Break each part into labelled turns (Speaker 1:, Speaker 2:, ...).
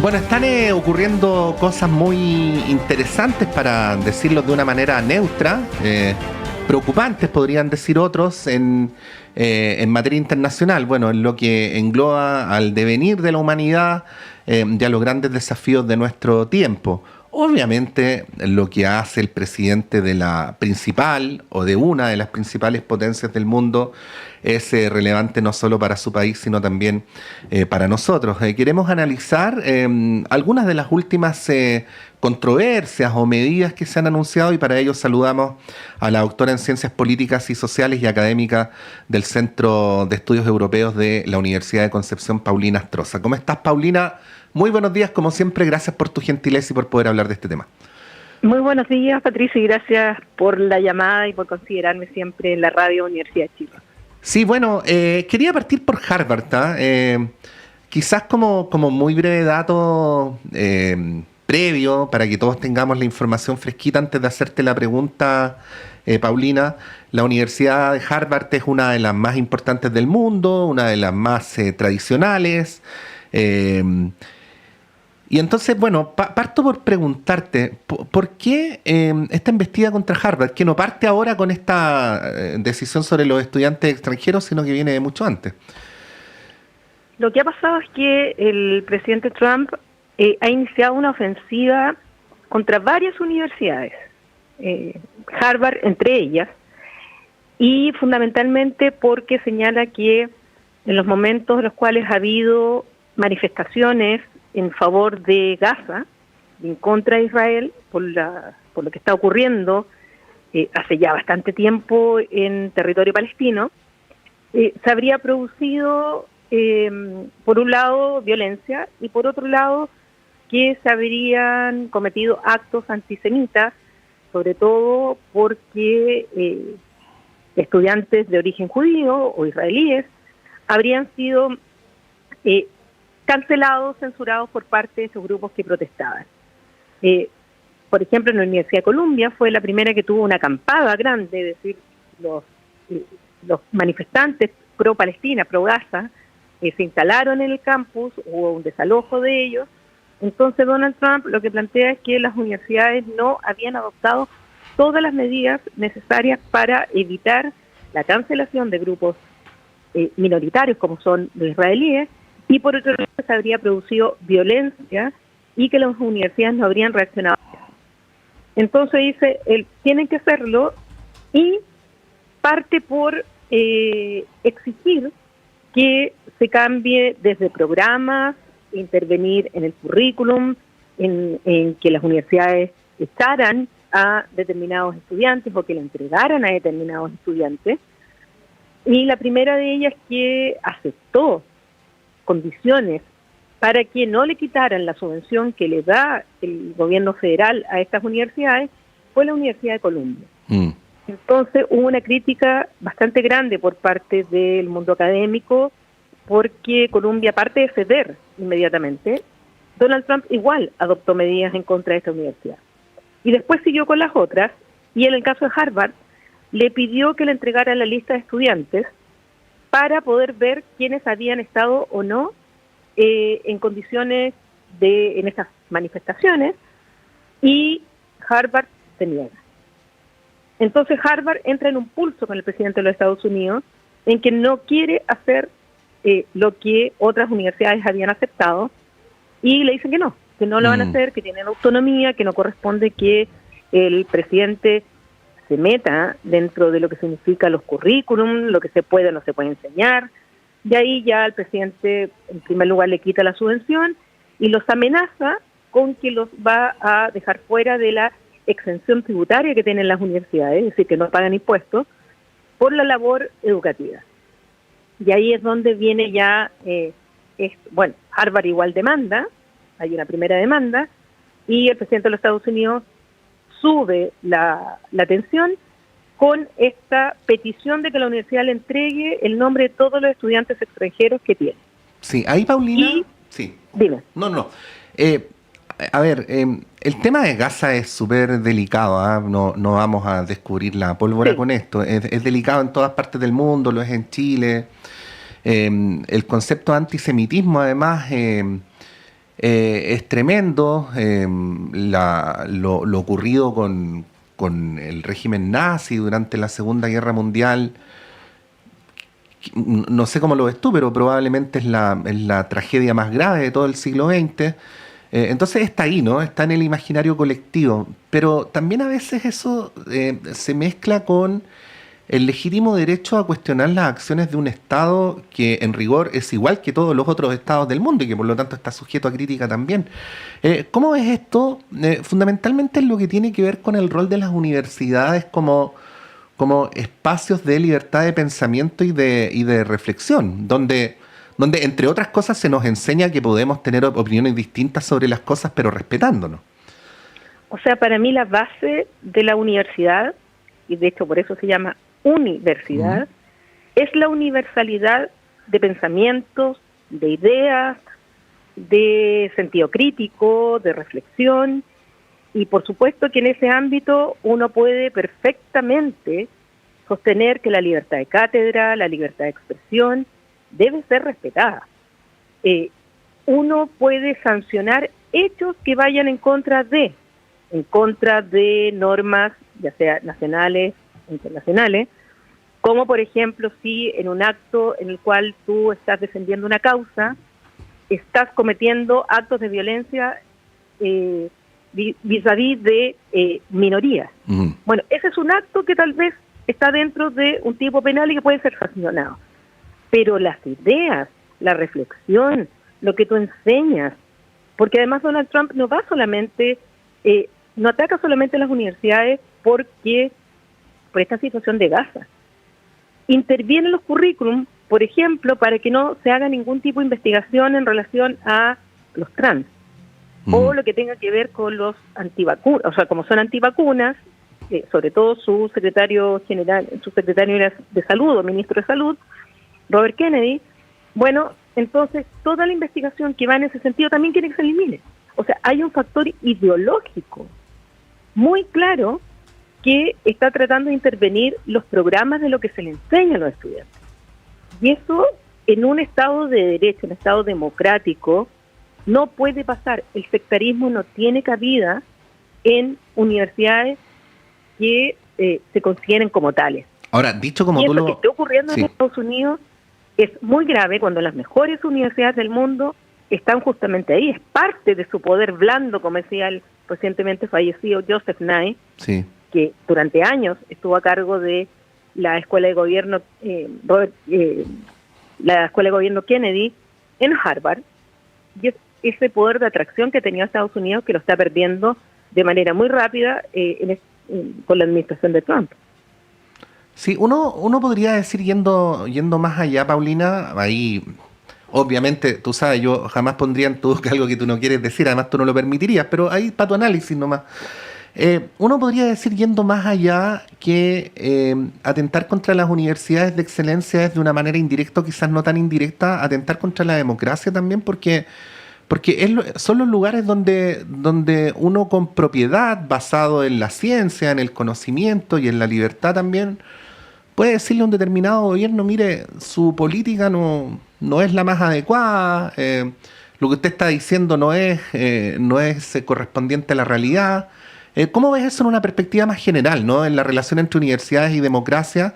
Speaker 1: Bueno, están ocurriendo cosas muy interesantes, para decirlo de una manera neutra, preocupantes podrían decir otros, en materia internacional. Bueno, en lo que engloba al devenir de la humanidad y a los grandes desafíos de nuestro tiempo. Obviamente, lo que hace el presidente de la principal o de una de las principales potencias del mundo es relevante no solo para su país, sino también para nosotros. Queremos analizar algunas de las últimas controversias o medidas que se han anunciado, y para ello saludamos a la doctora en Ciencias Políticas y Sociales y académica del Centro de Estudios Europeos de la Universidad de Concepción, Paulina Astroza. ¿Cómo estás, Paulina? Muy buenos días, como siempre. Gracias por tu gentileza y por poder hablar de este tema.
Speaker 2: Muy buenos días, Patricio, y gracias por la llamada y por considerarme siempre en la radio Universidad de Chile.
Speaker 1: Sí, bueno, quería partir por Harvard, ¿tá? Quizás como muy breve dato previo, para que todos tengamos la información fresquita antes de hacerte la pregunta, Paulina. La Universidad de Harvard es una de las más importantes del mundo, una de las más tradicionales. Y entonces, bueno, parto por preguntarte, ¿por qué esta embestida contra Harvard, que no parte ahora con esta decisión sobre los estudiantes extranjeros, sino que viene de mucho antes?
Speaker 2: Lo que ha pasado es que el presidente Trump ha iniciado una ofensiva contra varias universidades, Harvard entre ellas, y fundamentalmente porque señala que en los momentos en los cuales ha habido manifestaciones en favor de Gaza, en contra de Israel, por lo que está ocurriendo hace ya bastante tiempo en territorio palestino, se habría producido, por un lado, violencia, y por otro lado, que se habrían cometido actos antisemitas, sobre todo porque estudiantes de origen judío o israelíes habrían sido cancelados, censurados por parte de esos grupos que protestaban. Por ejemplo, en la Universidad de Columbia fue la primera que tuvo una acampada grande, es decir, los manifestantes pro-Palestina, pro-Gaza, se instalaron en el campus, hubo un desalojo de ellos. Entonces Donald Trump lo que plantea es que las universidades no habían adoptado todas las medidas necesarias para evitar la cancelación de grupos minoritarios como son los israelíes, y por otro lado se habría producido violencia y que las universidades no habrían reaccionado. Entonces dice, tienen que hacerlo, y parte por exigir que se cambie desde programas, intervenir en el currículum, en que las universidades echaran a determinados estudiantes o que le entregaran a determinados estudiantes. Y la primera de ellas, que aceptó condiciones para que no le quitaran la subvención que le da el gobierno federal a estas universidades, fue la Universidad de Columbia. Entonces hubo una crítica bastante grande por parte del mundo académico, porque Columbia, aparte de ceder inmediatamente, Donald Trump igual adoptó medidas en contra de esta universidad. Y después siguió con las otras, y en el caso de Harvard, le pidió que le entregara la lista de estudiantes para poder ver quiénes habían estado o no en condiciones en estas manifestaciones, y Harvard se niega. Entonces Harvard entra en un pulso con el presidente de los Estados Unidos, en que no quiere hacer lo que otras universidades habían aceptado, y le dicen que no lo van a hacer, que tienen autonomía, que no corresponde que el presidente se meta dentro de lo que significa los currículum, lo que se puede o no se puede enseñar. Y ahí ya el presidente, en primer lugar, le quita la subvención y los amenaza con que los va a dejar fuera de la exención tributaria que tienen las universidades, es decir, que no pagan impuestos, por la labor educativa. Y ahí es donde viene ya, Harvard igual demanda, hay una primera demanda, y el presidente de los Estados Unidos sube la tensión con esta petición de que la universidad le entregue el nombre de todos los estudiantes extranjeros que tiene.
Speaker 1: Sí, ahí, Paulina. Sí.
Speaker 2: Dime.
Speaker 1: No. El tema de Gaza es súper delicado, ¿eh? No vamos a descubrir la pólvora con esto. Es delicado en todas partes del mundo, lo es en Chile. El concepto de antisemitismo, además, Es tremendo lo ocurrido con el régimen nazi durante la Segunda Guerra Mundial. No sé cómo lo ves tú, pero probablemente es la tragedia más grave de todo el siglo XX. Entonces está ahí, ¿no? Está en el imaginario colectivo. Pero también a veces eso se mezcla con el legítimo derecho a cuestionar las acciones de un Estado que en rigor es igual que todos los otros estados del mundo y que por lo tanto está sujeto a crítica también. ¿Cómo ves esto? Fundamentalmente en lo que tiene que ver con el rol de las universidades como espacios de libertad de pensamiento y de reflexión, donde entre otras cosas se nos enseña que podemos tener opiniones distintas sobre las cosas, pero respetándonos.
Speaker 2: O sea, para mí la base de la universidad, y de hecho por eso se llama universidad, es la universalidad de pensamientos, de ideas, de sentido crítico, de reflexión, y por supuesto que en ese ámbito uno puede perfectamente sostener que la libertad de cátedra, la libertad de expresión, debe ser respetada. Uno puede sancionar hechos que vayan en contra de normas, ya sea nacionales o internacionales, como por ejemplo si en un acto en el cual tú estás defendiendo una causa, estás cometiendo actos de violencia vis-a-vis de minorías. Bueno, ese es un acto que tal vez está dentro de un tipo penal y que puede ser sancionado. Pero las ideas, la reflexión, lo que tú enseñas, porque además Donald Trump no va solamente, no ataca solamente a las universidades por esta situación de Gaza. Interviene en los currículum, por ejemplo, para que no se haga ningún tipo de investigación en relación a los trans, o lo que tenga que ver con los antivacunas, o sea, como son antivacunas, sobre todo su secretario de salud o ministro de salud, Robert Kennedy. Bueno, entonces toda la investigación que va en ese sentido también quiere que se elimine. O sea, hay un factor ideológico muy claro que está tratando de intervenir los programas de lo que se le enseña a los estudiantes. Y eso, en un Estado de derecho, un Estado democrático, no puede pasar. El sectarismo no tiene cabida en universidades que se consideren como tales.
Speaker 1: Ahora, dicho como
Speaker 2: y
Speaker 1: tú
Speaker 2: eso que está ocurriendo
Speaker 1: sí.
Speaker 2: en Estados Unidos es muy grave cuando las mejores universidades del mundo están justamente ahí. Es parte de su poder blando, como decía el recientemente fallecido Joseph Nye,
Speaker 1: Sí.
Speaker 2: que durante años estuvo a cargo de la Escuela de Gobierno la Escuela de Gobierno Kennedy en Harvard, y es ese poder de atracción que tenía Estados Unidos que lo está perdiendo de manera muy rápida con la administración de Trump.
Speaker 1: Sí, uno podría decir, yendo más allá, Paulina, ahí obviamente, tú sabes, yo jamás pondría en tu boca algo que tú no quieres decir, además tú no lo permitirías, pero ahí para tu análisis nomás. Uno podría decir, yendo más allá, que atentar contra las universidades de excelencia es de una manera indirecta, quizás no tan indirecta, atentar contra la democracia también, porque son los lugares donde uno con propiedad, basado en la ciencia, en el conocimiento y en la libertad también, puede decirle a un determinado gobierno, mire, su política no es la más adecuada, lo que usted está diciendo no es correspondiente a la realidad. ¿Cómo ves eso en una perspectiva más general, ¿no? En la relación entre universidades y democracia?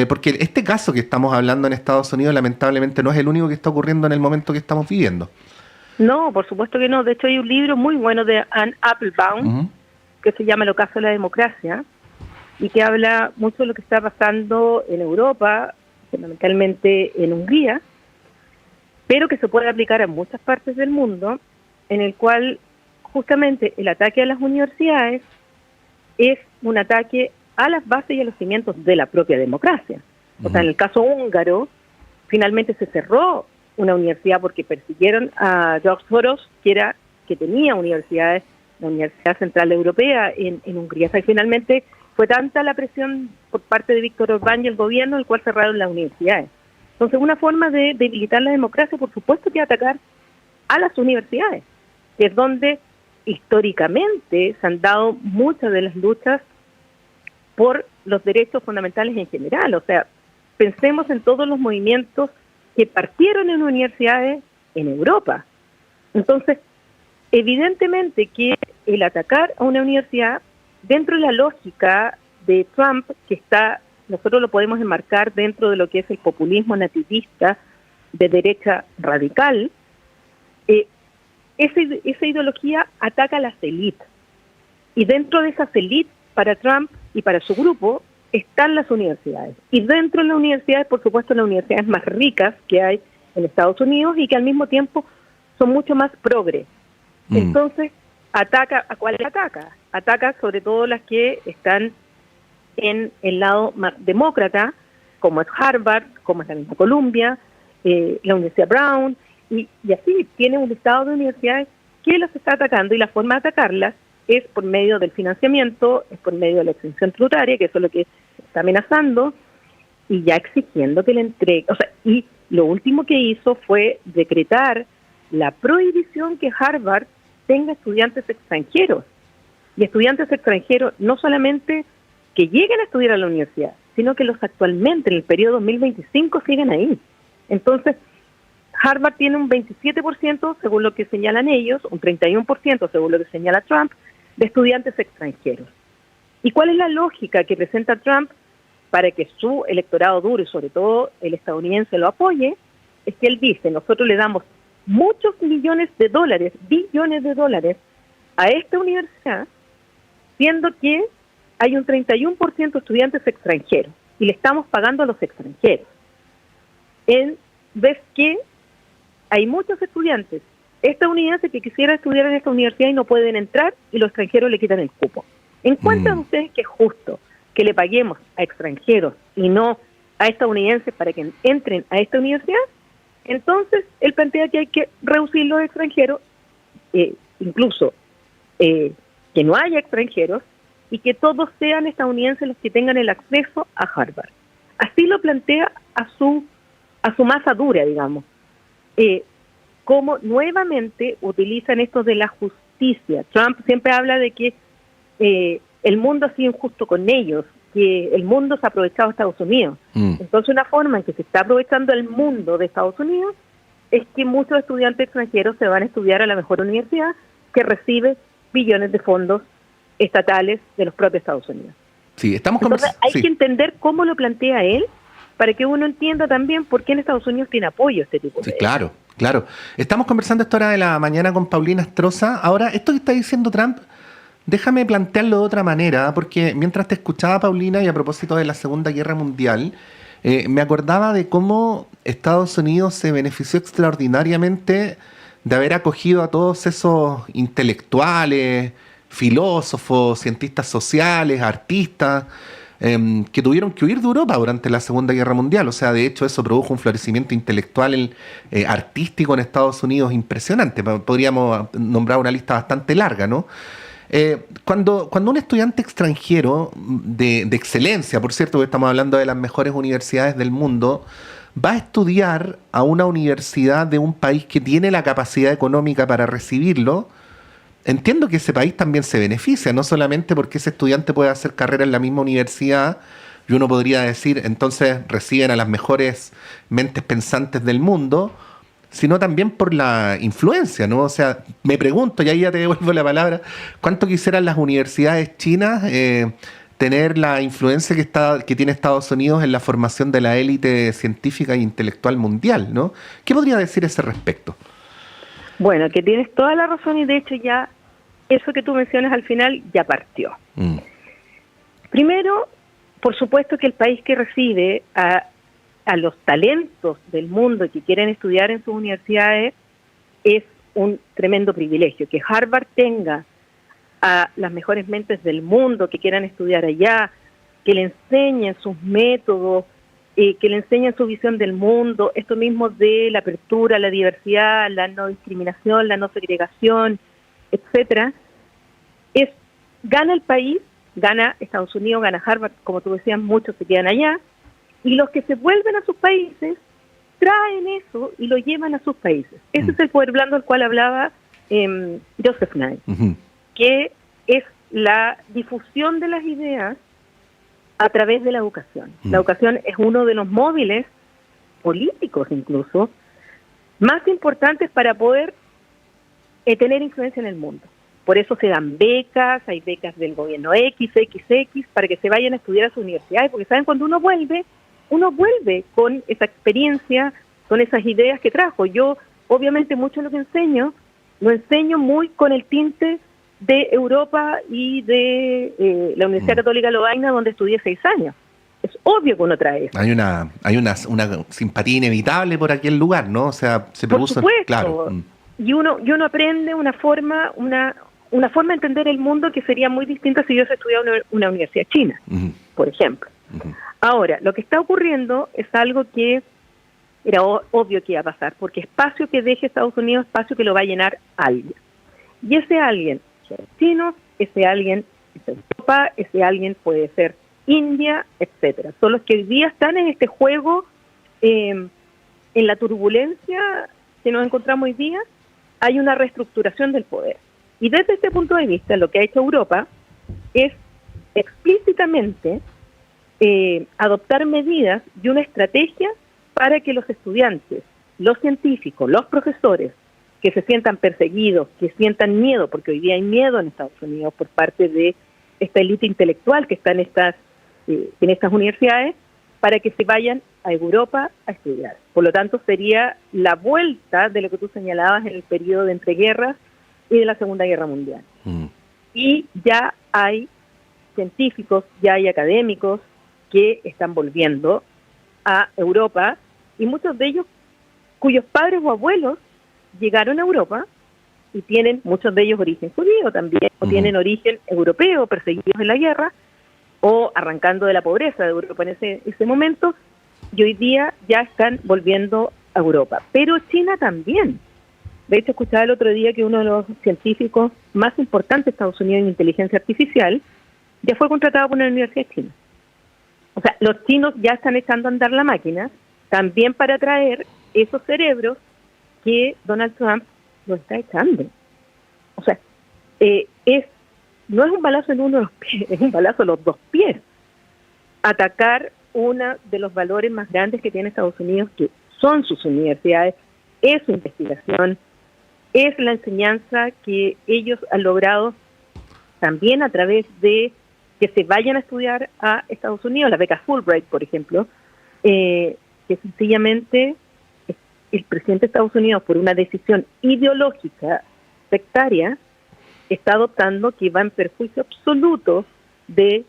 Speaker 1: Porque este caso que estamos hablando en Estados Unidos lamentablemente no es el único que está ocurriendo en el momento que estamos viviendo.
Speaker 2: No, por supuesto que no. De hecho hay un libro muy bueno de Anne Applebaum que se llama El ocaso de la democracia y que habla mucho de lo que está pasando en Europa, fundamentalmente en Hungría, pero que se puede aplicar a muchas partes del mundo, en el cual justamente el ataque a las universidades es un ataque a las bases y a los cimientos de la propia democracia. O sea, en el caso húngaro, finalmente se cerró una universidad porque persiguieron a George Soros, que tenía universidades, la Universidad Central Europea en Hungría. O sea, finalmente fue tanta la presión por parte de Víctor Orbán y el gobierno, el cual cerraron las universidades. Entonces, una forma de debilitar la democracia, por supuesto, que es atacar a las universidades, que es donde históricamente se han dado muchas de las luchas por los derechos fundamentales en general. O sea, pensemos en todos los movimientos que partieron en universidades en Europa. Entonces, evidentemente que el atacar a una universidad, dentro de la lógica de Trump, nosotros lo podemos enmarcar dentro de lo que es el populismo nativista de derecha radical, esa ideología ataca a las élites. Y dentro de esas élites, para Trump y para su grupo, están las universidades. Y dentro de las universidades, por supuesto, las universidades más ricas que hay en Estados Unidos y que al mismo tiempo son mucho más progres. Entonces, ataca, ¿a cuáles ataca? Ataca sobre todo las que están en el lado más demócrata, como es Harvard, como es la misma Columbia, la Universidad Brown, y así tiene un listado de universidades que las está atacando, y la forma de atacarlas es por medio del financiamiento, es por medio de la exención tributaria, que eso es lo que está amenazando, y ya exigiendo que le entregue. O sea, y lo último que hizo fue decretar la prohibición que Harvard tenga estudiantes extranjeros. Y estudiantes extranjeros no solamente que lleguen a estudiar a la universidad, sino que los actualmente en el periodo 2025 sigan ahí. Entonces, Harvard tiene un 27%, según lo que señalan ellos, un 31%, según lo que señala Trump, de estudiantes extranjeros. ¿Y cuál es la lógica que presenta Trump para que su electorado duro y sobre todo el estadounidense lo apoye? Es que él dice, nosotros le damos muchos millones de dólares, billones de dólares a esta universidad, siendo que hay un 31% de estudiantes extranjeros y le estamos pagando a los extranjeros. En vez que hay muchos estudiantes estadounidenses que quisieran estudiar en esta universidad y no pueden entrar y los extranjeros le quitan el cupo. ¿Encuentran ustedes que es justo que le paguemos a extranjeros y no a estadounidenses para que entren a esta universidad? Entonces, él plantea que hay que reducir los extranjeros, incluso que no haya extranjeros y que todos sean estadounidenses los que tengan el acceso a Harvard. Así lo plantea a su masa dura, digamos. Como nuevamente utilizan esto de la justicia. Trump siempre habla de que el mundo ha sido injusto con ellos, que el mundo se ha aprovechado de Estados Unidos. Entonces, una forma en que se está aprovechando el mundo de Estados Unidos es que muchos estudiantes extranjeros se van a estudiar a la mejor universidad que recibe billones de fondos estatales de los propios Estados Unidos.
Speaker 1: Sí,
Speaker 2: Entonces, hay que entender cómo lo plantea él para que uno entienda también por qué en Estados Unidos tiene apoyo a este tipo de...
Speaker 1: Claro. Estamos conversando a esta hora de la mañana con Paulina Astroza. Ahora, esto que está diciendo Trump, déjame plantearlo de otra manera, porque mientras te escuchaba, Paulina, y a propósito de la Segunda Guerra Mundial, me acordaba de cómo Estados Unidos se benefició extraordinariamente de haber acogido a todos esos intelectuales, filósofos, cientistas sociales, artistas, que tuvieron que huir de Europa durante la Segunda Guerra Mundial. O sea, de hecho, eso produjo un florecimiento intelectual, artístico en Estados Unidos impresionante. Podríamos nombrar una lista bastante larga, ¿no? Cuando un estudiante extranjero de excelencia, por cierto, porque estamos hablando de las mejores universidades del mundo, va a estudiar a una universidad de un país que tiene la capacidad económica para recibirlo, entiendo que ese país también se beneficia, no solamente porque ese estudiante puede hacer carrera en la misma universidad, y uno podría decir, entonces reciben a las mejores mentes pensantes del mundo, sino también por la influencia, ¿no? O sea, me pregunto, y ahí ya te devuelvo la palabra, ¿cuánto quisieran las universidades chinas tener la influencia que tiene Estados Unidos en la formación de la élite científica e intelectual mundial, ¿no? ¿Qué podría decir a ese respecto?
Speaker 2: Bueno, que tienes toda la razón, y de hecho ya eso que tú mencionas al final ya partió. Primero, por supuesto que el país que recibe a los talentos del mundo que quieren estudiar en sus universidades es un tremendo privilegio. Que Harvard tenga a las mejores mentes del mundo que quieran estudiar allá, que le enseñen sus métodos, que le enseñen su visión del mundo, esto mismo de la apertura, la diversidad, la no discriminación, la no segregación, etcétera, gana el país, gana Estados Unidos, gana Harvard, como tú decías, muchos se quedan allá, y los que se vuelven a sus países traen eso y lo llevan a sus países. Ese es el poder blando del cual hablaba Joseph Nye, que es la difusión de las ideas a través de la educación. La educación es uno de los móviles políticos incluso más importantes para poder tener influencia en el mundo. Por eso se dan becas, hay becas del gobierno XXX, para que se vayan a estudiar a sus universidades, porque saben, cuando uno vuelve con esa experiencia, con esas ideas que trajo. Yo, obviamente, mucho de lo que enseño, lo enseño muy con el tinte de Europa y de la Universidad Católica Lovaina, donde estudié 6 años. Es obvio que uno trae eso.
Speaker 1: Hay una simpatía inevitable por aquel lugar, ¿no? O sea, se produce...
Speaker 2: Por supuesto.
Speaker 1: Claro.
Speaker 2: Y uno aprende una forma de entender el mundo que sería muy distinta si yo hubiese estudiado en una universidad china, por ejemplo. Ahora, lo que está ocurriendo es algo que era obvio que iba a pasar, porque espacio que deje Estados Unidos, espacio que lo va a llenar alguien. Y ese alguien son chinos, ese alguien es Europa, ese alguien puede ser India, etcétera. Son los que hoy día están en este juego, en la turbulencia que nos encontramos hoy día, hay una reestructuración del poder. Y desde este punto de vista, lo que ha hecho Europa es explícitamente adoptar medidas y una estrategia para que los estudiantes, los científicos, los profesores, que se sientan perseguidos, que sientan miedo, porque hoy día hay miedo en Estados Unidos por parte de esta élite intelectual que está en estas universidades, para que se vayan a Europa a estudiar. Por lo tanto, sería la vuelta de lo que tú señalabas en el periodo de entreguerras y de la Segunda Guerra Mundial. Y ya hay científicos, ya hay académicos que están volviendo a Europa, y muchos de ellos cuyos padres o abuelos llegaron a Europa y tienen muchos de ellos origen judío también, o tienen origen europeo, perseguidos en la guerra, o arrancando de la pobreza de Europa en ese momento, y hoy día ya están volviendo a Europa. Pero China también. De hecho, escuchaba el otro día que uno de los científicos más importantes de Estados Unidos en inteligencia artificial ya fue contratado por una universidad china. O sea, los chinos ya están echando a andar la máquina también para traer esos cerebros que Donald Trump lo está echando. O sea, no es un balazo en uno de los pies, es un balazo en los 2 pies. Atacar uno de los valores más grandes que tiene Estados Unidos, que son sus universidades, es su investigación, es la enseñanza que ellos han logrado también a través de que se vayan a estudiar a Estados Unidos, la beca Fulbright, por ejemplo, que sencillamente el presidente de Estados Unidos, por una decisión ideológica sectaria, está adoptando, que va en perjuicio absoluto de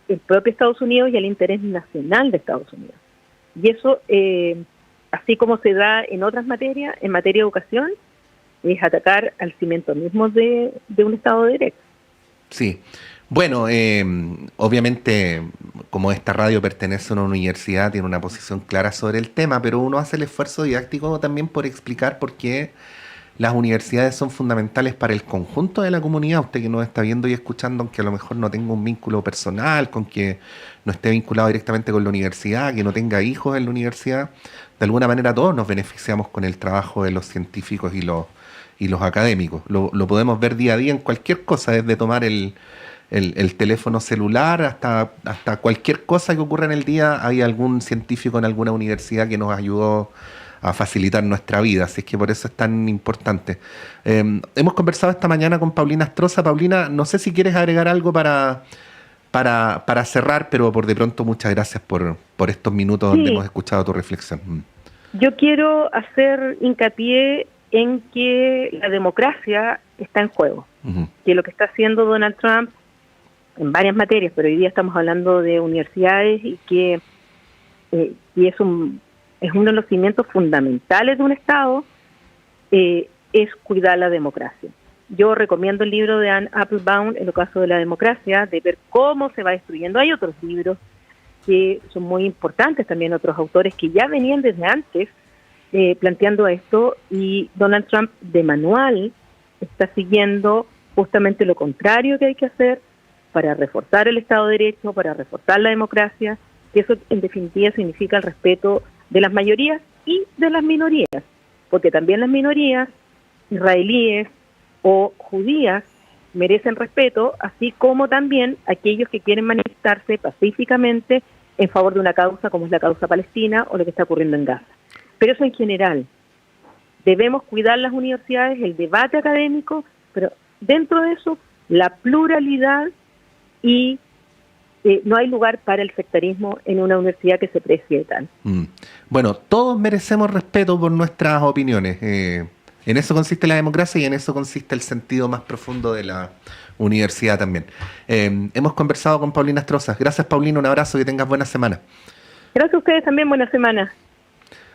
Speaker 2: el propio Estados Unidos y el interés nacional de Estados Unidos. Y eso, así como se da en otras materias, en materia de educación, es atacar al cimiento mismo de un Estado de Derecho.
Speaker 1: Sí. Bueno, obviamente, como esta radio pertenece a una universidad, tiene una posición clara sobre el tema, pero uno hace el esfuerzo didáctico también por explicar por qué las universidades son fundamentales para el conjunto de la comunidad. Usted que nos está viendo y escuchando, aunque a lo mejor no tenga un vínculo personal, con que no esté vinculado directamente con la universidad, que no tenga hijos en la universidad, de alguna manera todos nos beneficiamos con el trabajo de los científicos y los académicos. Lo podemos ver día a día en cualquier cosa, desde tomar el teléfono celular hasta cualquier cosa que ocurra en el día. Hay algún científico en alguna universidad que nos ayudó a facilitar nuestra vida, así es que por eso es tan importante. Hemos conversado esta mañana con Paulina Astroza. Paulina, no sé si quieres agregar algo para cerrar, pero por de pronto muchas gracias por estos minutos donde hemos escuchado tu reflexión.
Speaker 2: Yo quiero hacer hincapié en que la democracia está en juego, que lo que está haciendo Donald Trump en varias materias, pero hoy día estamos hablando de universidades, y que es uno de los cimientos fundamentales de un Estado, es cuidar la democracia. Yo recomiendo el libro de Anne Applebaum, El ocaso de la democracia, de ver cómo se va destruyendo. Hay otros libros que son muy importantes, también otros autores que ya venían desde antes planteando esto, y Donald Trump de manual está siguiendo justamente lo contrario que hay que hacer para reforzar el Estado de Derecho, para reforzar la democracia, y eso en definitiva significa el respeto de las mayorías y de las minorías, porque también las minorías israelíes o judías merecen respeto, así como también aquellos que quieren manifestarse pacíficamente en favor de una causa como es la causa palestina o lo que está ocurriendo en Gaza. Pero eso en general. debemos cuidar las universidades, el debate académico, pero dentro de eso, la pluralidad y no hay lugar para el sectarismo en una universidad que se precie tal.
Speaker 1: Bueno, todos merecemos respeto por nuestras opiniones. En eso consiste la democracia y en eso consiste el sentido más profundo de la universidad también. Hemos conversado con Paulina Astrozas. Gracias, Paulina, un abrazo, que tengas buena semana.
Speaker 2: Gracias a ustedes también, buena semana.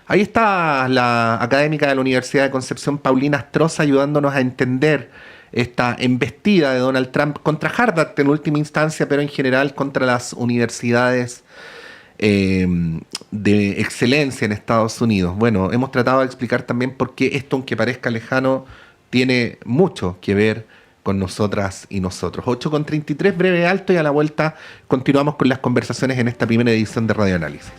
Speaker 1: Ahí está la académica de la Universidad de Concepción, Paulina Astrozas, ayudándonos a entender esta embestida de Donald Trump contra Harvard en última instancia, pero en general contra las universidades de excelencia en Estados Unidos. Bueno, hemos tratado de explicar también por qué esto, aunque parezca lejano, tiene mucho que ver con nosotras y nosotros. 8:33, breve alto, y a la vuelta continuamos con las conversaciones en esta primera edición de Radio Análisis.